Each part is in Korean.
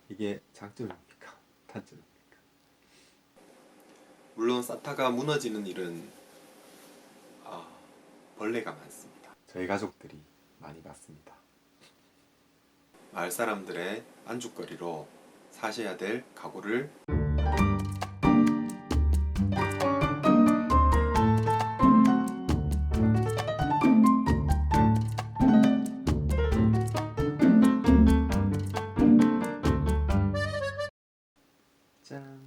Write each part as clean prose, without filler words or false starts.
이게 장점입니까? 단점입니까? 물론 산타가 무너지는 일은 아, 벌레가 많습니다. 저희 가족들이 많이 봤습니다. 마을 사람들의 안주거리로 사셔야 될 각오를 짠!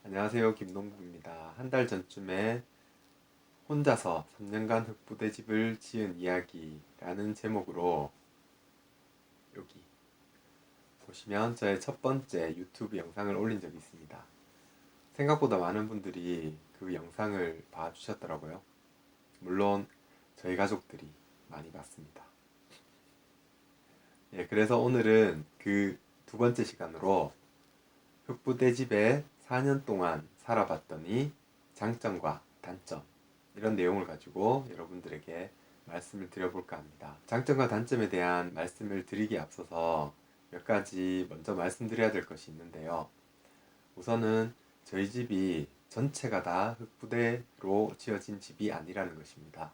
안녕하세요, 김동국입니다. 한 달 전쯤에 혼자서 3년간 흙부대집을 지은 이야기라는 제목으로 여기 보시면 저의 첫 번째 유튜브 영상을 올린 적이 있습니다. 생각보다 많은 분들이 그 영상을 봐주셨더라고요. 물론 저희 가족들이 많이 봤습니다. 예, 그래서 오늘은 그 두 번째 시간으로 흑부대집에 4년 동안 살아봤더니 장점과 단점 이런 내용을 가지고 여러분들에게 말씀을 드려볼까 합니다. 장점과 단점에 대한 말씀을 드리기에 앞서서 몇 가지 먼저 말씀드려야 될 것이 있는데요. 우선은 저희 집이 전체가 다 흙부대로 지어진 집이 아니라는 것입니다.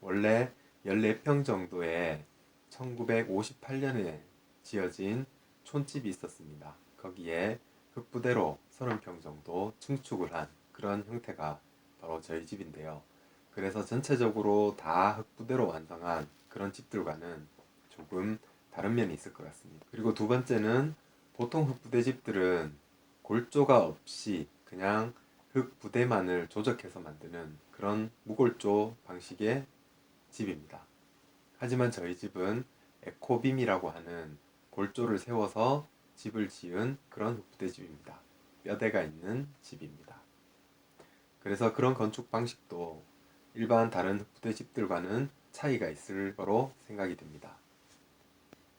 원래 14평 정도의 1958년에 지어진 촌집이 있었습니다. 거기에 흙부대로 30평 정도 증축을 한 그런 형태가 바로 저희 집인데요. 그래서 전체적으로 다 흙부대로 완성한 그런 집들과는 조금 다른 면이 있을 것 같습니다. 그리고 두 번째는 보통 흙부대 집들은 골조가 없이 그냥 흙부대만을 조적해서 만드는 그런 무골조 방식의 집입니다. 하지만 저희 집은 에코빔이라고 하는 골조를 세워서 집을 지은 그런 흑부대집입니다. 뼈대가 있는 집입니다. 그래서 그런 건축 방식도 일반 다른 흑부대집들과는 차이가 있을 거로 생각이 됩니다.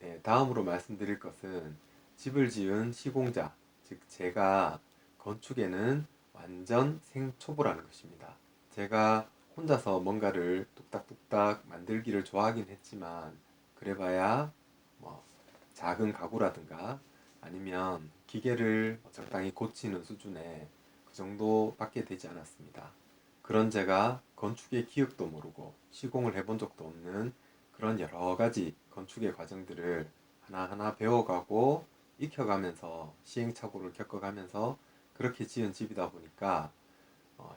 네, 다음으로 말씀드릴 것은 집을 지은 시공자, 즉 제가 건축에는 완전 생초보라는 것입니다. 제가 혼자서 뭔가를 뚝딱뚝딱 만들기를 좋아하긴 했지만 그래봐야 뭐 작은 가구라든가 아니면 기계를 적당히 고치는 수준의 그 정도밖에 되지 않았습니다. 그런 제가 건축의 기억도 모르고 시공을 해본 적도 없는 그런 여러 가지 건축의 과정들을 하나하나 배워가고 익혀가면서 시행착오를 겪어가면서 그렇게 지은 집이다 보니까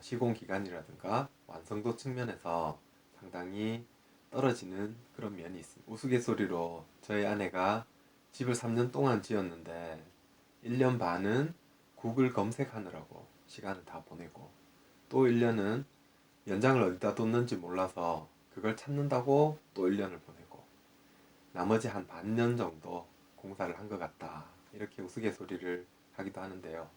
시공 기간이라든가 완성도 측면에서 상당히 떨어지는 그런 면이 있습니다. 우스갯소리로 저희 아내가 집을 3년 동안 지었는데 1년 반은 구글 검색하느라고 시간을 다 보내고 또 1년은 연장을 어디다 뒀는지 몰라서 그걸 찾는다고 또 1년을 보내고 나머지 한 반년 정도 공사를 한 것 같다. 이렇게 우스갯소리를 하기도 하는데요.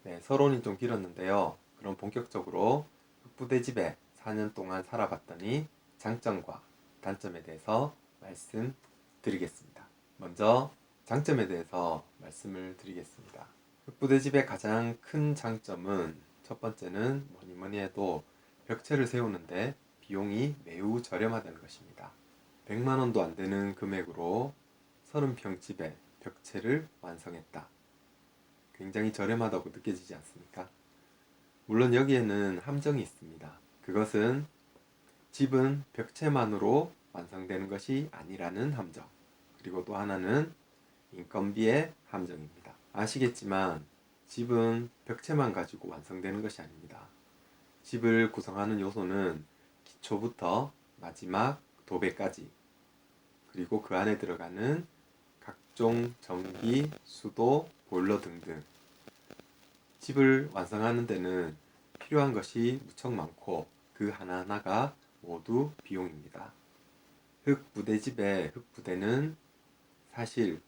네, 서론이 좀 길었는데요. 그럼 본격적으로 흑부대집에 4년 동안 살아봤더니 장점과 단점에 대해서 말씀드리겠습니다. 먼저 장점에 대해서 말씀을 드리겠습니다. 흑부대집의 가장 큰 장점은 첫 번째는 뭐니 해도 벽체를 세우는데 비용이 매우 저렴하다는 것입니다. 100만 원도 안 되는 금액으로 30평 집에 벽체를 완성했다. 굉장히 저렴하다고 느껴지지 않습니까? 물론 여기에는 함정이 있습니다. 그것은 집은 벽체만으로 완성되는 것이 아니라는 함정. 그리고 또 하나는 인건비의 함정입니다. 아시겠지만 집은 벽체만 가지고 완성되는 것이 아닙니다. 집을 구성하는 요소는 기초부터 마지막 도배까지 그리고 그 안에 들어가는 각종 전기, 수도, 보일러 등등 집을 완성하는 데는 필요한 것이 무척 많고 그 하나하나가 모두 비용입니다. 흙부대집의 흙부대는 사실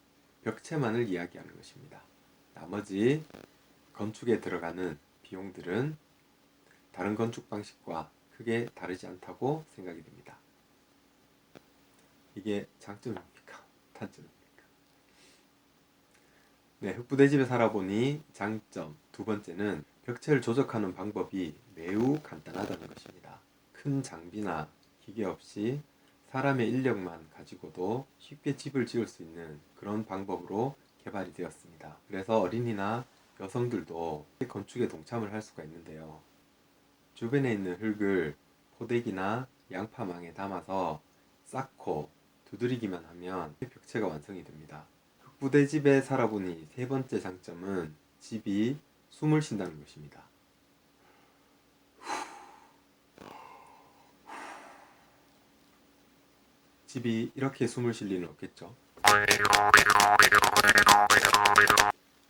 벽체만을 이야기하는 것입니다. 나머지 건축에 들어가는 비용들은 다른 건축 방식과 크게 다르지 않다고 생각이 됩니다. 이게 장점입니까? 단점입니까? 네, 흙부대집에 살아보니 장점 두 번째는 벽체를 조작하는 방법이 매우 간단하다는 것입니다. 큰 장비나 기계 없이 사람의 인력만 가지고도 쉽게 집을 지을 수 있는 그런 방법으로 개발이 되었습니다. 그래서 어린이나 여성들도 건축에 동참을 할 수가 있는데요. 주변에 있는 흙을 포대기나 양파망에 담아서 쌓고 두드리기만 하면 벽체가 완성이 됩니다. 흙부대집에 살아보니 세 번째 장점은 집이 숨을 쉰다는 것입니다. 집이 이렇게 숨을 쉴 리는 없겠죠.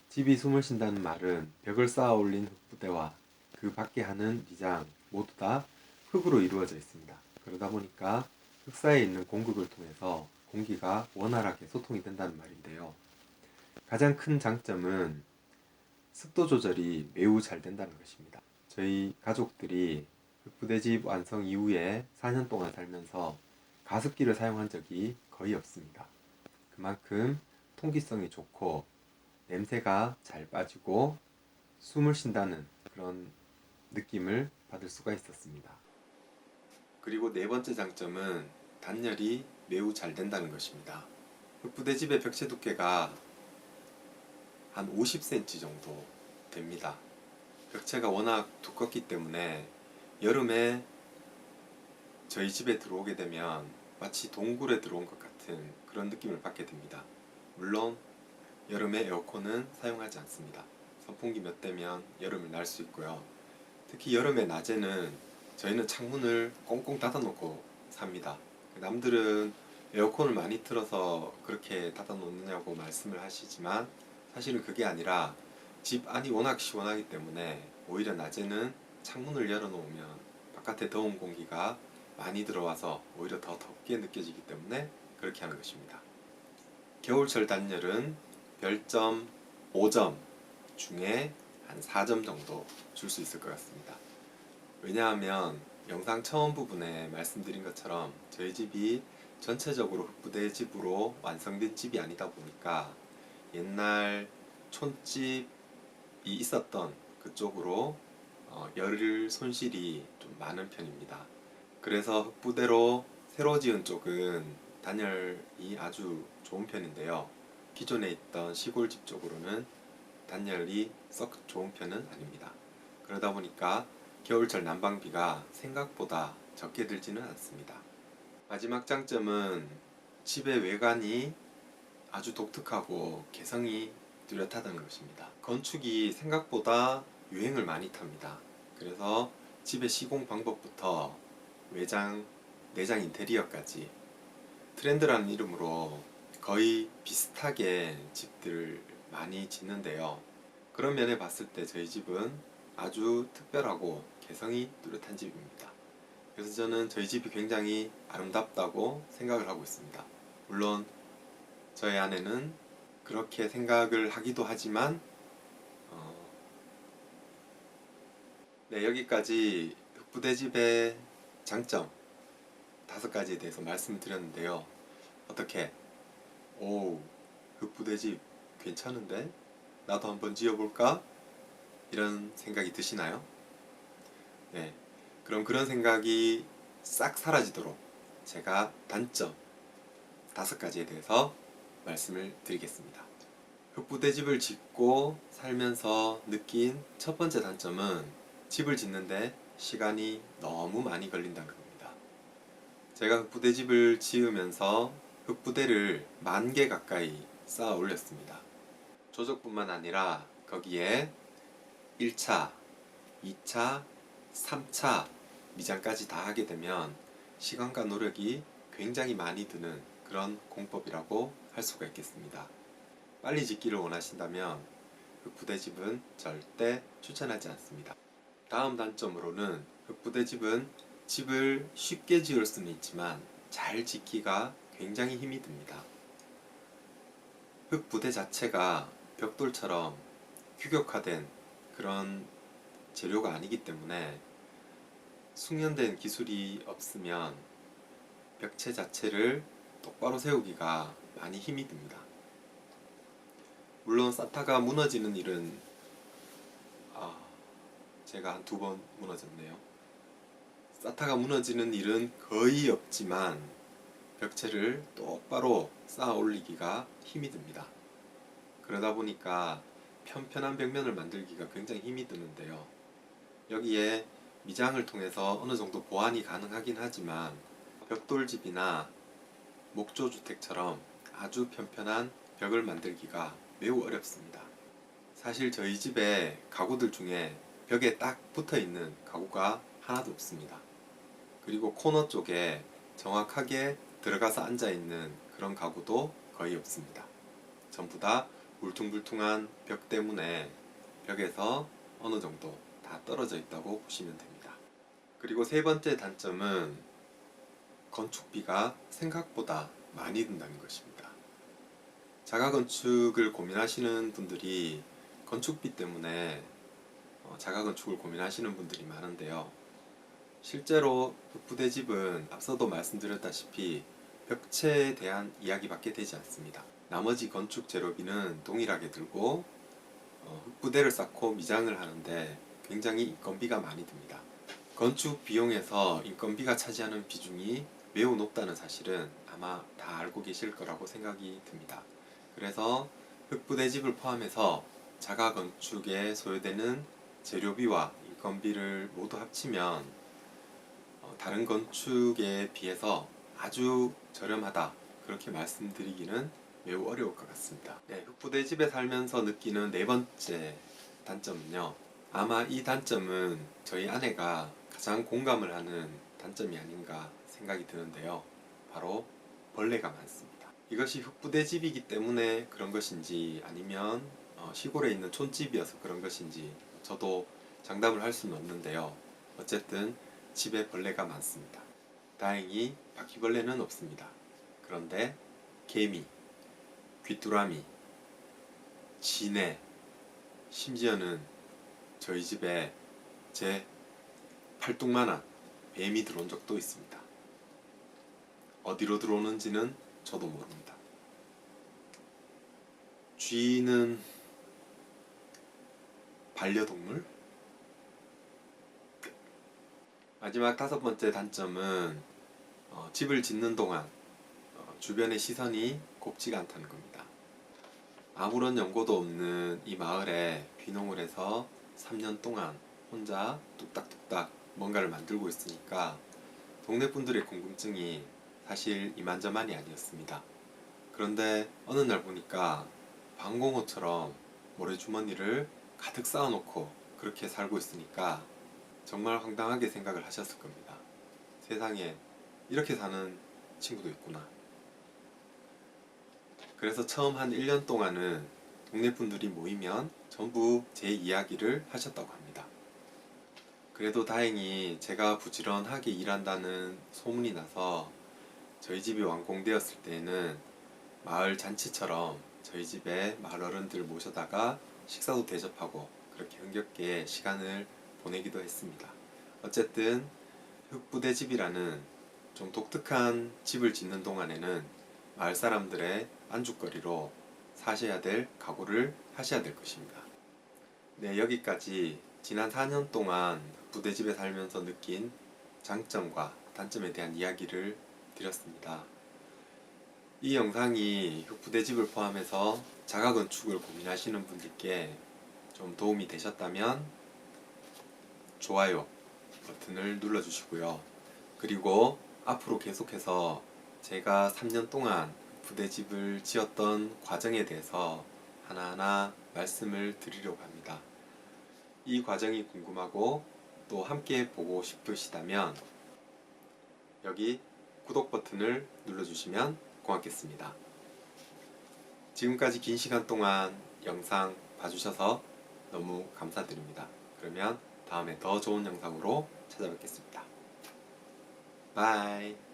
집이 숨을 쉰다는 말은 벽을 쌓아 올린 흙부대와 그 밖에 하는 미장 모두 다 흙으로 이루어져 있습니다. 그러다 보니까 흙 사이에 있는 공극을 통해서 공기가 원활하게 소통이 된다는 말인데요. 가장 큰 장점은 습도 조절이 매우 잘 된다는 것입니다. 저희 가족들이 흙부대집 완성 이후에 4년 동안 살면서 가습기를 사용한 적이 거의 없습니다. 그만큼 통기성이 좋고 냄새가 잘 빠지고 숨을 쉰다는 그런 느낌을 받을 수가 있었습니다. 그리고 네 번째 장점은 단열이 매우 잘 된다는 것입니다. 흙부대집의 벽체 두께가 한 50cm 정도 됩니다. 벽체가 워낙 두껍기 때문에 여름에 저희 집에 들어오게 되면 마치 동굴에 들어온 것 같은 그런 느낌을 받게 됩니다. 물론 여름에 에어컨은 사용하지 않습니다. 선풍기 몇 대면 여름을 날 수 있고요. 특히 여름에 낮에는 저희는 창문을 꽁꽁 닫아놓고 삽니다. 남들은 에어컨을 많이 틀어서 그렇게 닫아놓느냐고 말씀을 하시지만 사실은 그게 아니라 집 안이 워낙 시원하기 때문에 오히려 낮에는 창문을 열어놓으면 바깥에 더운 공기가 많이 들어와서 오히려 더 덥게 느껴지기 때문에 그렇게 하는 것입니다. 겨울철 단열은 별점 5점 중에 한 4점 정도 줄 수 있을 것 같습니다. 왜냐하면 영상 처음 부분에 말씀드린 것처럼 저희 집이 전체적으로 흙부대 집으로 완성된 집이 아니다 보니까 옛날 촌집이 있었던 그쪽으로 열 손실이 좀 많은 편입니다. 그래서 흙부대로 새로 지은 쪽은 단열이 아주 좋은 편인데요. 기존에 있던 시골집 쪽으로는 단열이 썩 좋은 편은 아닙니다. 그러다 보니까 겨울철 난방비가 생각보다 적게 들지는 않습니다. 마지막 장점은 집의 외관이 아주 독특하고 개성이 뚜렷하다는 것입니다. 건축이 생각보다 유행을 많이 탑니다. 그래서 집의 시공 방법부터 외장, 내장 인테리어까지 트렌드라는 이름으로 거의 비슷하게 집들을 많이 짓는데요. 그런 면에 봤을 때 저희 집은 아주 특별하고 개성이 뚜렷한 집입니다. 그래서 저는 저희 집이 굉장히 아름답다고 생각을 하고 있습니다. 물론 저희 아내는 그렇게 생각을 하기도 하지만 네, 여기까지 흙부대집의 장점 5가지에 대해서 말씀을 드렸는데요. 어떻게? 오, 흙부대집 괜찮은데? 나도 한번 지어볼까? 이런 생각이 드시나요? 네, 그럼 그런 생각이 싹 사라지도록 제가 단점 5가지에 대해서 말씀을 드리겠습니다. 흙부대집을 짓고 살면서 느낀 첫 번째 단점은 집을 짓는데 시간이 너무 많이 걸린다는 겁니다. 제가 흙부대집을 지으면서 흙부대를 10,000개 가까이 쌓아 올렸습니다. 조적뿐만 아니라 거기에 1차, 2차, 3차 미장까지 다 하게 되면 시간과 노력이 굉장히 많이 드는 그런 공법이라고 할 수가 있겠습니다. 빨리 짓기를 원하신다면 흙부대집은 절대 추천하지 않습니다. 다음 단점으로는 흙부대집은 집을 쉽게 지을 수는 있지만 잘 짓기가 굉장히 힘이 듭니다. 흙부대 자체가 벽돌처럼 규격화된 그런 재료가 아니기 때문에 숙련된 기술이 없으면 벽체 자체를 똑바로 세우기가 많이 힘이 듭니다. 물론 쌓다가 무너지는 일은 제가 한 2번 무너졌네요. 쌓다가 무너지는 일은 거의 없지만 벽체를 똑바로 쌓아 올리기가 힘이 듭니다. 그러다 보니까 편편한 벽면을 만들기가 굉장히 힘이 드는데요. 여기에 미장을 통해서 어느 정도 보완이 가능하긴 하지만 벽돌집이나 목조주택처럼 아주 편편한 벽을 만들기가 매우 어렵습니다. 사실 저희 집에 가구들 중에 벽에 딱 붙어 있는 가구가 하나도 없습니다. 그리고 코너 쪽에 정확하게 들어가서 앉아 있는 그런 가구도 거의 없습니다. 전부 다 울퉁불퉁한 벽 때문에 벽에서 어느 정도 다 떨어져 있다고 보시면 됩니다. 그리고 세 번째 단점은 건축비가 생각보다 많이 든다는 것입니다. 자가건축을 고민하시는 분들이 건축비 때문에 자가건축을 고민하시는 분들이 많은데요. 실제로 흑부대집은 앞서도 말씀드렸다시피 벽체에 대한 이야기밖에 되지 않습니다. 나머지 건축 재료비는 동일하게 들고 흑부대를 쌓고 미장을 하는데 굉장히 인건비가 많이 듭니다. 건축 비용에서 인건비가 차지하는 비중이 매우 높다는 사실은 아마 다 알고 계실 거라고 생각이 듭니다. 그래서 흑부대집을 포함해서 자가건축에 소요되는 재료비와 인건비를 모두 합치면 다른 건축에 비해서 아주 저렴하다 그렇게 말씀드리기는 매우 어려울 것 같습니다. 네, 흑부대집에 살면서 느끼는 네 번째 단점은요. 아마 이 단점은 저희 아내가 가장 공감을 하는 단점이 아닌가 생각이 드는데요. 바로 벌레가 많습니다. 이것이 흑부대집이기 때문에 그런 것인지 아니면 시골에 있는 촌집이어서 그런 것인지 저도 장담을 할 수는 없는데요. 어쨌든 집에 벌레가 많습니다. 다행히 바퀴벌레는 없습니다. 그런데 개미, 귀뚜라미, 지네, 심지어는 저희 집에 제 팔뚝만한 뱀이 들어온 적도 있습니다. 어디로 들어오는지는 저도 모릅니다. 쥐는 반려동물? 마지막 다섯 번째 단점은 집을 짓는 동안 주변의 시선이 곱지가 않다는 겁니다. 아무런 연고도 없는 이 마을에 귀농을 해서 3년 동안 혼자 뚝딱뚝딱 뭔가를 만들고 있으니까 동네 분들의 궁금증이 사실 이만저만이 아니었습니다. 그런데 어느 날 보니까 방공호처럼 모래주머니를 가득 쌓아놓고 그렇게 살고 있으니까 정말 황당하게 생각을 하셨을 겁니다. 세상에 이렇게 사는 친구도 있구나. 그래서 처음 한 1년 동안은 동네 분들이 모이면 전부 제 이야기를 하셨다고 합니다. 그래도 다행히 제가 부지런하게 일한다는 소문이 나서 저희 집이 완공되었을 때에는 마을 잔치처럼 저희 집에 마을 어른들 모셔다가 식사도 대접하고 그렇게 흥겹게 시간을 보내기도 했습니다. 어쨌든 흑부대집이라는 좀 독특한 집을 짓는 동안에는 마을 사람들의 안주거리로 사셔야 될 각오를 하셔야 될 것입니다. 네, 여기까지 지난 4년 동안 부대집에 살면서 느낀 장점과 단점에 대한 이야기를 드렸습니다. 이 영상이 흑부대집을 포함해서 자가건축을 고민하시는 분들께 좀 도움이 되셨다면 좋아요 버튼을 눌러주시고요. 그리고 앞으로 계속해서 제가 3년 동안 부대집을 지었던 과정에 대해서 하나하나 말씀을 드리려고 합니다. 이 과정이 궁금하고 또 함께 보고 싶으시다면 여기 구독 버튼을 눌러주시면 고맙겠습니다. 지금까지 긴 시간 동안 영상 봐주셔서 너무 감사드립니다. 그러면 다음에 더 좋은 영상으로 찾아뵙겠습니다. 바이.